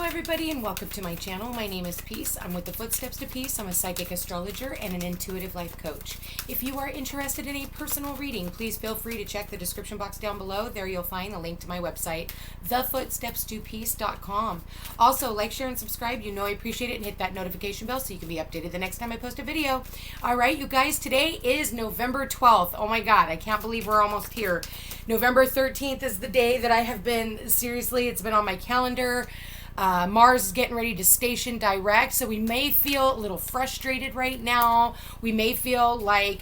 everybody, and welcome to my channel. My name is Peace. I'm with the Footsteps to Peace. I'm a psychic astrologer and an intuitive life coach. If you are interested in a personal reading, please feel free to check the description box down below. There you'll find a link to my website, thefootstepstopeace.com. Also, like, share, and subscribe. You know I appreciate it, and hit that notification bell so you can be updated the next time I post a video. All right, you guys, today is November 12th. Oh my God, I can't believe we're almost here. November 13th is the day that I have been, seriously, it's been on my calendar. Mars is getting ready to station direct, so we may feel a little frustrated right now. We may feel like,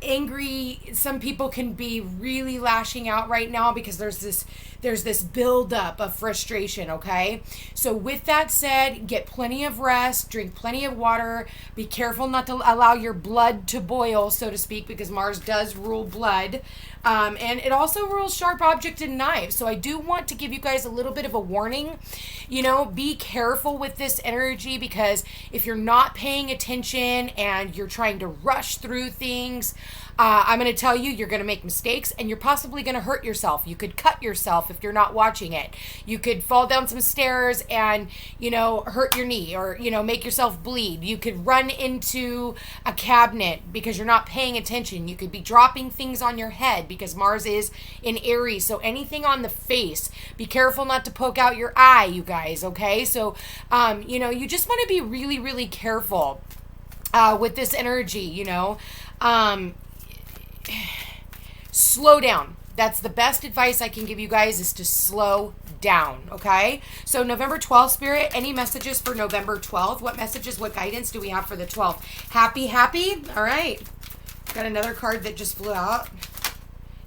angry. Some people can be really lashing out right now because there's this buildup of frustration, okay? So with that said, get plenty of rest, drink plenty of water, be careful not to allow your blood to boil, so to speak, because Mars does rule blood. And it also rules sharp objects and knives. So I do want to give you guys a little bit of a warning. Be careful with this energy, because if you're not paying attention and you're trying to rush through things, I'm going to tell you, you're going to make mistakes and you're possibly going to hurt yourself. You could cut yourself if you're not watching it. You could fall down some stairs and, hurt your knee, or, make yourself bleed. You could run into a cabinet because you're not paying attention. You could be dropping things on your head because Mars is in Aries. So anything on the face, be careful not to poke out your eye, you guys, okay? So, you just want to be really, really careful with this energy, slow down. That's the best advice I can give you guys, is to slow down, okay? So November 12th, Spirit, any messages for November 12th? What messages, what guidance do we have for the 12th? Happy? All right. Got another card that just flew out.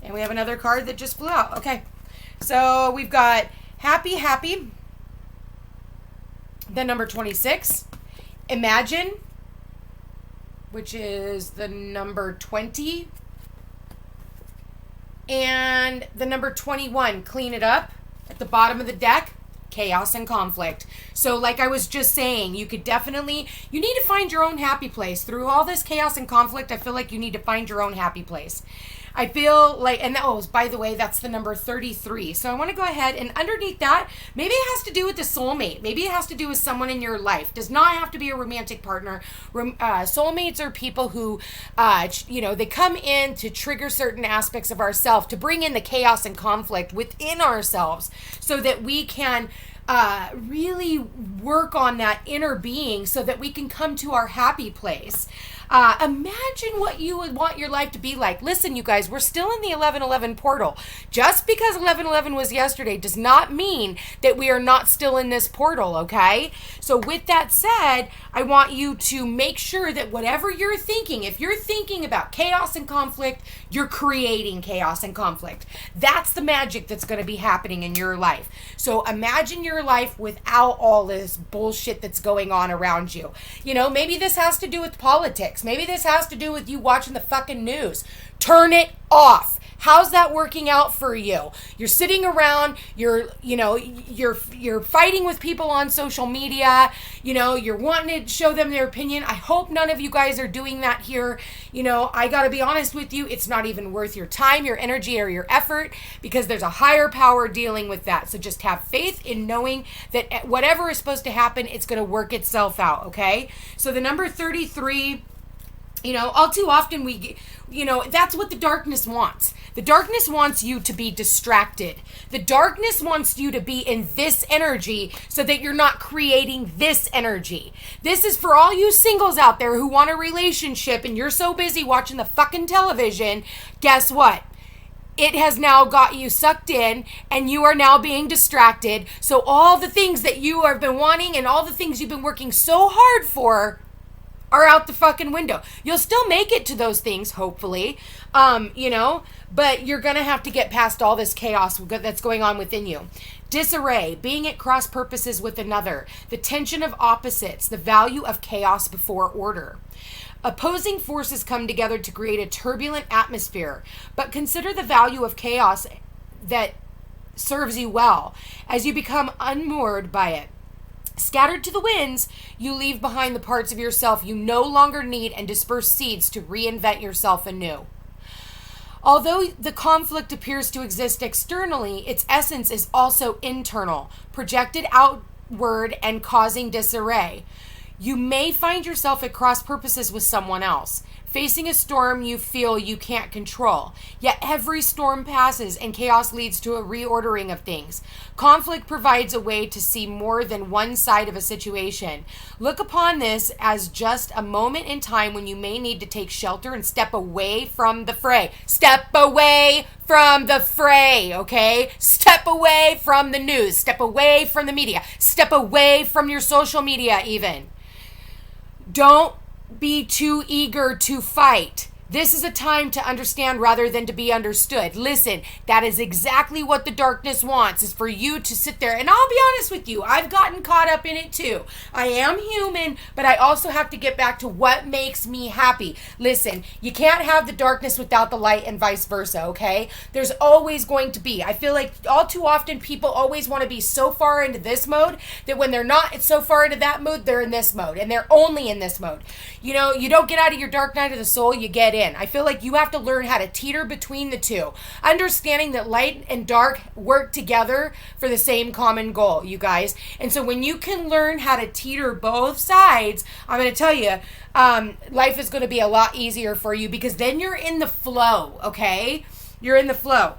And we have another card that just flew out. Okay. So we've got happy. Then number 26. Imagine, which is the number 20. And the number 21, clean it up. At the bottom of the deck, chaos and conflict. So like I was just saying, you need to find your own happy place. Through all this chaos and conflict, I feel like you need to find your own happy place. I feel like, and by the way, that's the number 33. So I want to go ahead, and underneath that, maybe it has to do with the soulmate. Maybe it has to do with someone in your life. Does not have to be a romantic partner. Soulmates are people who, they come in to trigger certain aspects of ourselves, to bring in the chaos and conflict within ourselves so that we can really work on that inner being so that we can come to our happy place. Imagine what you would want your life to be like. Listen, you guys, we're still in the 11/11 portal. Just because 11/11 was yesterday does not mean that we are not still in this portal, okay? So with that said, I want you to make sure that whatever you're thinking, if you're thinking about chaos and conflict, you're creating chaos and conflict. That's the magic that's going to be happening in your life. So imagine your life without all this bullshit that's going on around you. Maybe this has to do with politics. Maybe this has to do with you watching the fucking news. Turn it off. How's that working out for you? You're sitting around, you're fighting with people on social media, you're wanting to show them their opinion. I hope none of you guys are doing that here. I got to be honest with you, it's not even worth your time, your energy, or your effort, because there's a higher power dealing with that. So just have faith in knowing that whatever is supposed to happen, it's going to work itself out, okay? So the number 33, all too often that's what the darkness wants. The darkness wants you to be distracted. The darkness wants you to be in this energy so that you're not creating this energy. This is for all you singles out there who want a relationship and you're so busy watching the fucking television. Guess what? It has now got you sucked in and you are now being distracted. So all the things that you have been wanting and all the things you've been working so hard for are out the fucking window. You'll still make it to those things, hopefully, but you're going to have to get past all this chaos that's going on within you. Disarray, being at cross purposes with another, the tension of opposites, the value of chaos before order. Opposing forces come together to create a turbulent atmosphere, but consider the value of chaos that serves you well as you become unmoored by it. Scattered to the winds, you leave behind the parts of yourself you no longer need and disperse seeds to reinvent yourself anew. Although the conflict appears to exist externally, its essence is also internal, projected outward and causing disarray. You may find yourself at cross purposes with someone else, facing a storm you feel you can't control. Yet every storm passes and chaos leads to a reordering of things. Conflict provides a way to see more than one side of a situation. Look upon this as just a moment in time when you may need to take shelter and step away from the fray. Step away from the fray, okay? Step away from the news. Step away from the media. Step away from your social media even. Don't be too eager to fight. This is a time to understand rather than to be understood. Listen, that is exactly what the darkness wants, is for you to sit there. And I'll be honest with you, I've gotten caught up in it too. I am human, but I also have to get back to what makes me happy. Listen, you can't have the darkness without the light and vice versa, okay? There's always going to be. I feel like all too often people always want to be so far into this mode that when they're not so far into that mode, they're in this mode. And they're only in this mode. You know, you don't get out of your dark night of the soul, you get in. I feel like you have to learn how to teeter between the two, understanding that light and dark work together for the same common goal, you guys. And so when you can learn how to teeter both sides, I'm going to tell you, life is going to be a lot easier for you, because then you're in the flow, okay? You're in the flow.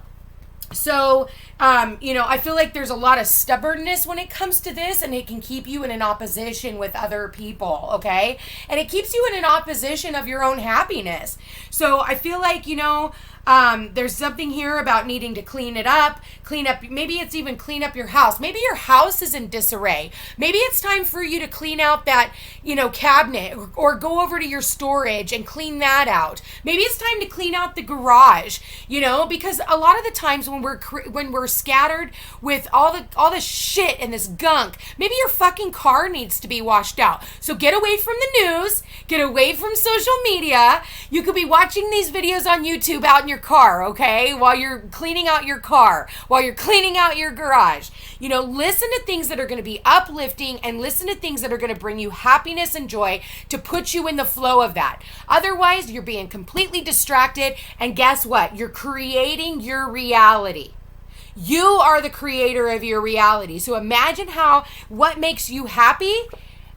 So, I feel like there's a lot of stubbornness when it comes to this, and it can keep you in an opposition with other people, okay? And it keeps you in an opposition of your own happiness. So I feel like, there's something here about needing to clean up, maybe it's even clean up your house. Maybe your house is in disarray. Maybe it's time for you to clean out that, cabinet, or go over to your storage and clean that out. Maybe it's time to clean out the garage, because a lot of the times when we're scattered with all this shit and this gunk, maybe your fucking car needs to be washed out. So get away from the news, get away from social media. You could be watching these videos on YouTube out in your car, okay? While you're cleaning out your car, while you're cleaning out your garage. Listen to things that are going to be uplifting, and listen to things that are going to bring you happiness and joy to put you in the flow of that. Otherwise, you're being completely distracted, and guess what? You're creating your reality. You are the creator of your reality. So imagine what makes you happy,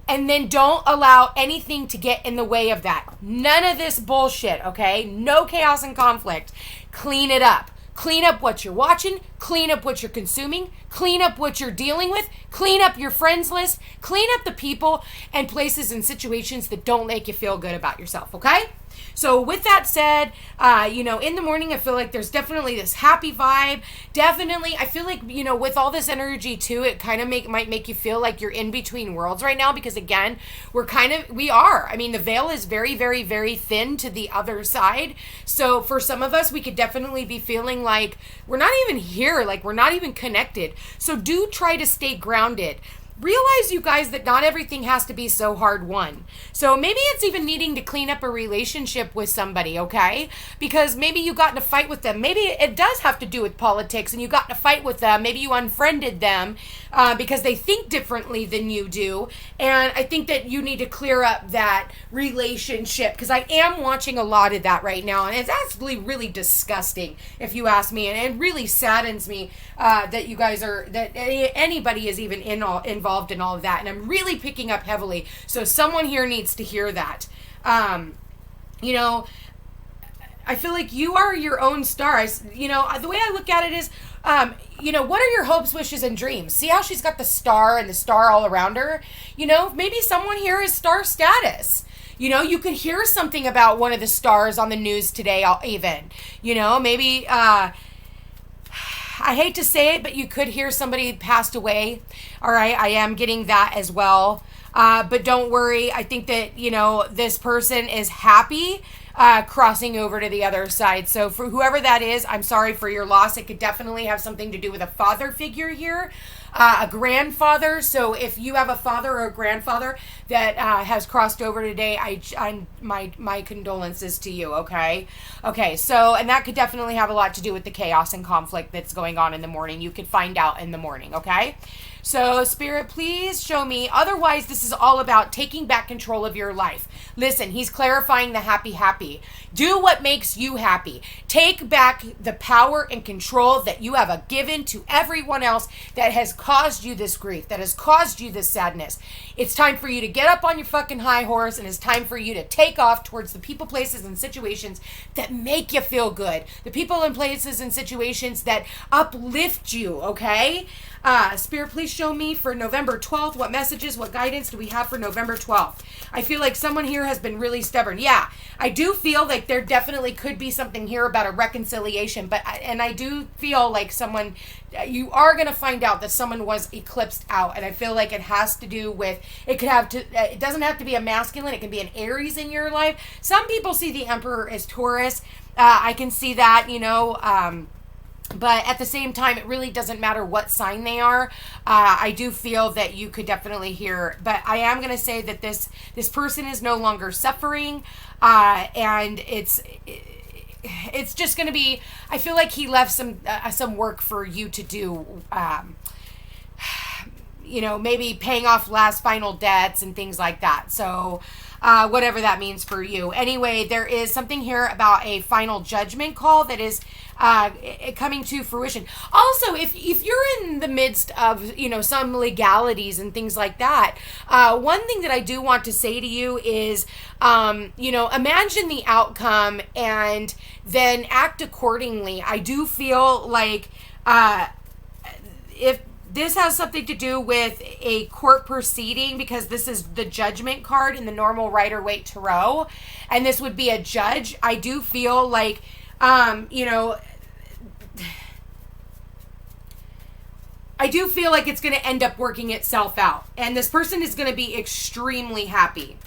and then don't allow anything to get in the way of that. None of this bullshit, okay? No chaos and conflict. Clean it up. Clean up what you're watching. Clean up what you're consuming. Clean up what you're dealing with. Clean up your friends list. Clean up the people and places and situations that don't make you feel good about yourself, okay? So with that said, in the morning, I feel like there's definitely this happy vibe. Definitely, I feel like, with all this energy too, it kind of might make you feel like you're in between worlds right now, because again, we are. I mean, the veil is very, very, very thin to the other side. So for some of us, we could definitely be feeling like we're not even here, like we're not even connected. So do try to stay grounded. Realize, you guys, that not everything has to be so hard won. So maybe it's even needing to clean up a relationship with somebody, okay? Because maybe you got in a fight with them. Maybe it does have to do with politics, and you got in a fight with them. Maybe you unfriended them because they think differently than you do. And I think that you need to clear up that relationship, because I am watching a lot of that right now, and it's actually really disgusting, if you ask me. And it really saddens me that you guys that anybody is even involved in all of that, and I'm really picking up heavily. So someone here needs to hear that. I feel like you are your own star. The way I look at it is, what are your hopes, wishes, and dreams? See how she's got the star and the star all around her? Maybe someone here is star status. You could hear something about one of the stars on the news today, even. Maybe, I hate to say it, but you could hear somebody passed away. All right, I am getting that as well. But don't worry. I think that, this person is happy crossing over to the other side. So for whoever that is, I'm sorry for your loss. It could definitely have something to do with a father figure here. A grandfather. So if you have a father or a grandfather that has crossed over today, my condolences to you, okay? Okay, so, and that could definitely have a lot to do with the chaos and conflict that's going on in the morning. You could find out in the morning, okay? So, Spirit, please show me. Otherwise, this is all about taking back control of your life. Listen, he's clarifying the happy. happy. Do what makes you happy. Take back the power and control that you have given to everyone else that has caused you this grief, that has caused you this sadness. It's time for you to get up on your fucking high horse, and it's time for you to take off towards the people, places, and situations that make you feel good. The people and places and situations that uplift you, okay? Spirit, please show me for November 12th, what messages, what guidance do we have for November 12th? I feel like someone here has been really stubborn. Yeah, I do feel like there definitely could be something here about a reconciliation, and I do feel like you are going to find out that someone was eclipsed out, and I feel like it has to do with, it doesn't have to be a masculine, it can be an Aries in your life. Some people see the Emperor as Taurus. I can see that, but at the same time, it really doesn't matter what sign they are. I do feel that you could definitely hear, but I am going to say that this person is no longer suffering, and it's just going to be, I feel like he left some work for you to do, maybe paying off last final debts and things like that. So whatever that means for you. Anyway, there is something here about a final judgment call that is coming to fruition. Also, if you're in the midst of, some legalities and things like that, one thing that I do want to say to you is, imagine the outcome and then act accordingly. I do feel like if this has something to do with a court proceeding, because this is the judgment card in the normal Rider-Waite Tarot, and this would be a judge. I do feel like, I do feel like it's going to end up working itself out. And this person is going to be extremely happy.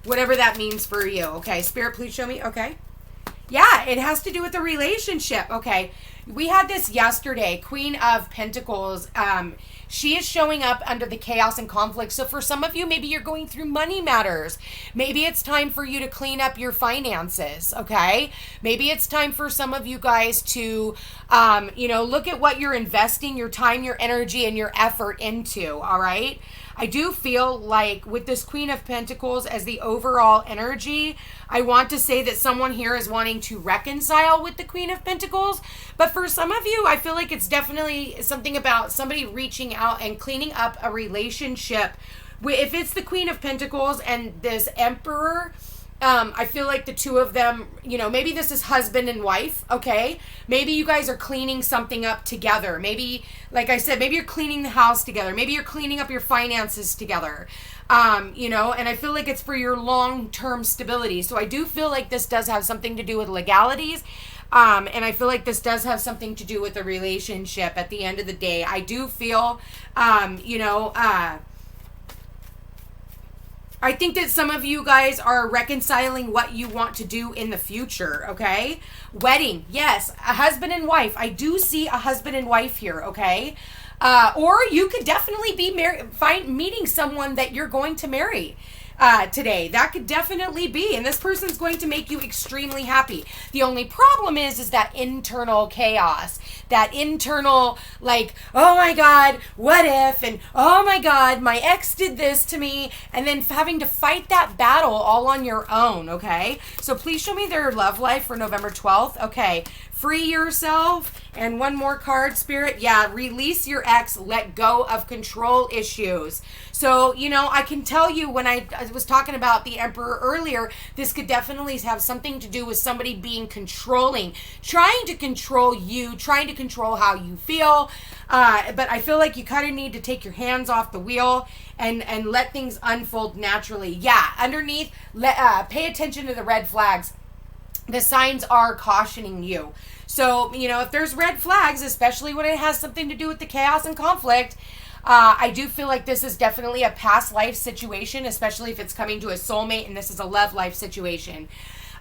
Whatever that means for you. Okay, Spirit, please show me. Okay. Yeah, it has to do with the relationship. Okay. We had this yesterday, Queen of Pentacles. She is showing up under the chaos and conflict. So for some of you, maybe you're going through money matters. Maybe it's time for you to clean up your finances, okay? Maybe it's time for some of you guys to, look at what you're investing your time, your energy, and your effort into, all right? I do feel like with this Queen of Pentacles as the overall energy, I want to say that someone here is wanting to reconcile with the Queen of Pentacles. But for some of you, I feel like it's definitely something about somebody reaching out and cleaning up a relationship. If it's the Queen of Pentacles and this Emperor, I feel like the two of them, maybe this is husband and wife, okay? Maybe you guys are cleaning something up together. Maybe, like I said, maybe you're cleaning the house together. Maybe you're cleaning up your finances together, and I feel like it's for your long-term stability. So I do feel like this does have something to do with legalities, and I feel like this does have something to do with the relationship at the end of the day. I do feel, I think that some of you guys are reconciling what you want to do in the future, okay? Wedding, yes, a husband and wife. I do see a husband and wife here, okay? Or you could definitely be meeting someone that you're going to marry today. That could definitely be, and this person's going to make you extremely happy. The only problem is that internal chaos, that internal, like, oh my God, what if, and oh my God, my ex did this to me, and then having to fight that battle all on your own, okay? So please show me their love life for November 12th. Okay, free yourself, and one more card, Spirit. Yeah, release your ex, let go of control issues. So, I can tell you when I was talking about the Emperor earlier, this could definitely have something to do with somebody being controlling, trying to control you, trying to control how you feel. But I feel like you kind of need to take your hands off the wheel and let things unfold naturally. Yeah, underneath, pay attention to the red flags. The signs are cautioning you. So, if there's red flags, especially when it has something to do with the chaos and conflict, I do feel like this is definitely a past life situation, especially if it's coming to a soulmate and this is a love life situation.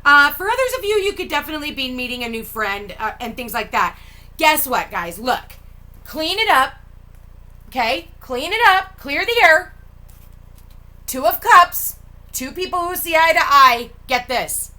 For others of you, you could definitely be meeting a new friend and things like that. Guess what, guys? Look, clean it up, okay? Clean it up, clear the air. 2 of Cups, 2 people who see eye to eye. Get this.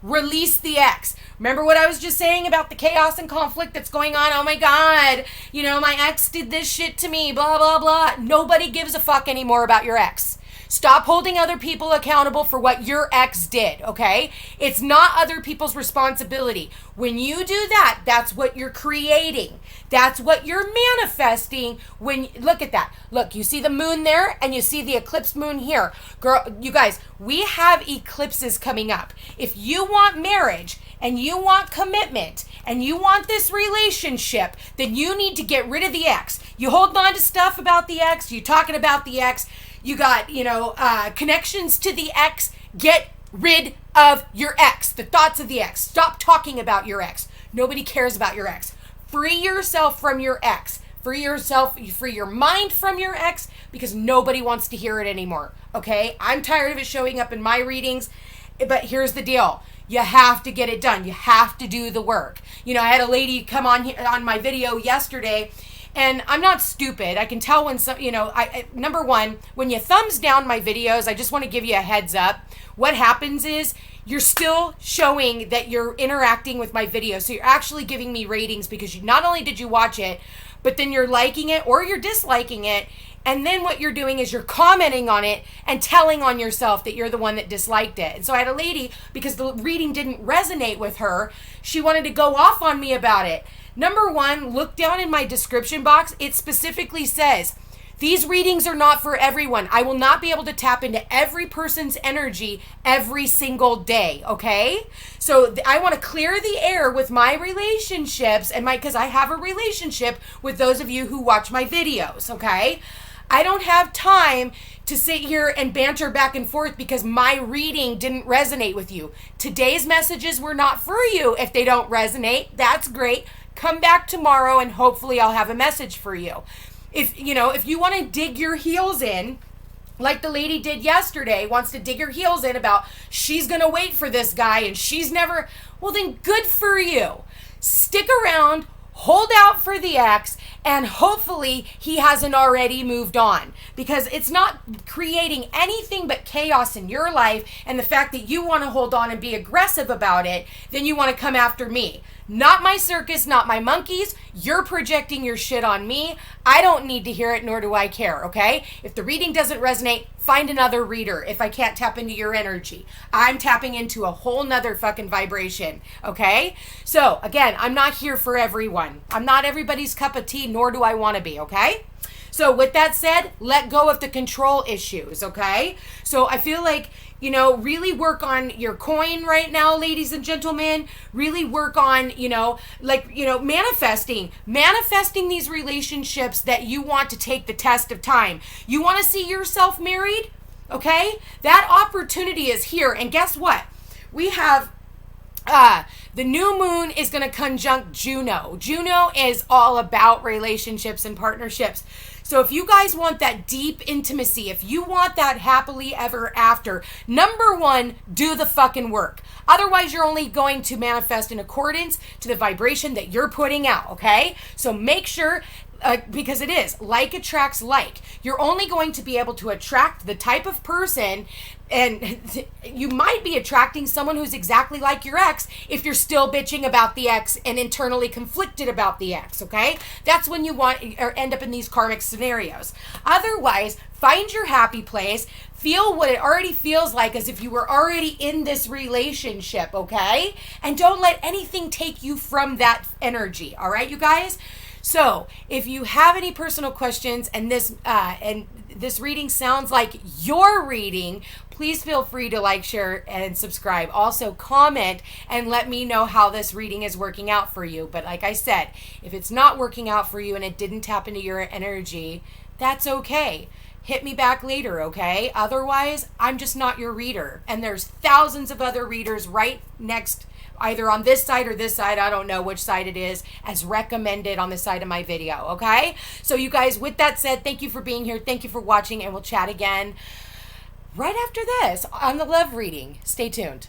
Release the ex. Remember what I was just saying about the chaos and conflict that's going on? Oh my God, my ex did this shit to me, blah, blah, blah. Nobody gives a fuck anymore about your ex. Stop holding other people accountable for what your ex did, okay? It's not other people's responsibility. When you do that, that's what you're creating. That's what you're manifesting. When look at that. Look, you see the moon there and you see the eclipse moon here. Girl, you guys, we have eclipses coming up. If you want marriage and you want commitment and you want this relationship, then you need to get rid of the ex. You holding on to stuff about the ex, you talking about the ex, you got, connections to the ex. Get rid of your ex, the thoughts of the ex. Stop talking about your ex. Nobody cares about your ex. Free yourself from your ex. Free your mind from your ex, because nobody wants to hear it anymore. Okay? I'm tired of it showing up in my readings, but here's the deal. You have to get it done. You have to do the work. I had a lady come on my video yesterday, and I'm not stupid. I can tell when number one, when you thumbs down my videos, I just want to give you a heads up. What happens is you're still showing that you're interacting with my video. So you're actually giving me ratings because not only did you watch it, but then you're liking it or you're disliking it. And then what you're doing is you're commenting on it and telling on yourself that you're the one that disliked it. And so I had a lady, because the reading didn't resonate with her, she wanted to go off on me about it. Number one, look down in my description box. It specifically says, these readings are not for everyone. I will not be able to tap into every person's energy every single day, okay? So I want to clear the air with my relationships because I have a relationship with those of you who watch my videos, okay? I don't have time to sit here and banter back and forth because my reading didn't resonate with you. Today's messages were not for you. If they don't resonate, that's great. Come back tomorrow and hopefully I'll have a message for you. If you want to dig your heels in, like the lady did yesterday, wants to dig her heels in about she's going to wait for this guy and she's never, well then good for you. Stick around, hold out for the ex, and hopefully he hasn't already moved on, because it's not creating anything but chaos in your life. And the fact that you want to hold on and be aggressive about it, then you want to come after me. Not my circus, not my monkeys. You're projecting your shit on me. I don't need to hear it, nor do I care, okay? If the reading doesn't resonate, find another reader. If I can't tap into your energy, I'm tapping into a whole nother fucking vibration, okay? So, again, I'm not here for everyone. I'm not everybody's cup of tea, nor do I want to be, okay? So with that said, let go of the control issues, okay? So I feel like, really work on your coin right now, ladies and gentlemen. Really work on, manifesting these relationships that you want to take the test of time. You want to see yourself married, okay? That opportunity is here. And guess what? We have the new moon is going to conjunct Juno. Juno is all about relationships and partnerships. So if you guys want that deep intimacy, if you want that happily ever after, number one, do the fucking work. Otherwise, you're only going to manifest in accordance to the vibration that you're putting out, okay? So make sure, because it is, like attracts like. You're only going to be able to attract the type of person, and you might be attracting someone who's exactly like your ex if you're still bitching about the ex and internally conflicted about the ex, okay? That's when you end up in these karmic scenarios. Otherwise, find your happy place. Feel what it already feels like as if you were already in this relationship, okay? And don't let anything take you from that energy, all right, you guys? So, if you have any personal questions and this reading sounds like your reading, please feel free to like, share, and subscribe. Also, comment and let me know how this reading is working out for you. But like I said, if it's not working out for you and it didn't tap into your energy, that's okay. Hit me back later, okay? Otherwise, I'm just not your reader. And there's thousands of other readers right next, either on this side or this side, I don't know which side it is, as recommended on the side of my video, okay? So you guys, with that said, thank you for being here. Thank you for watching, and we'll chat again right after this on the love reading. Stay tuned.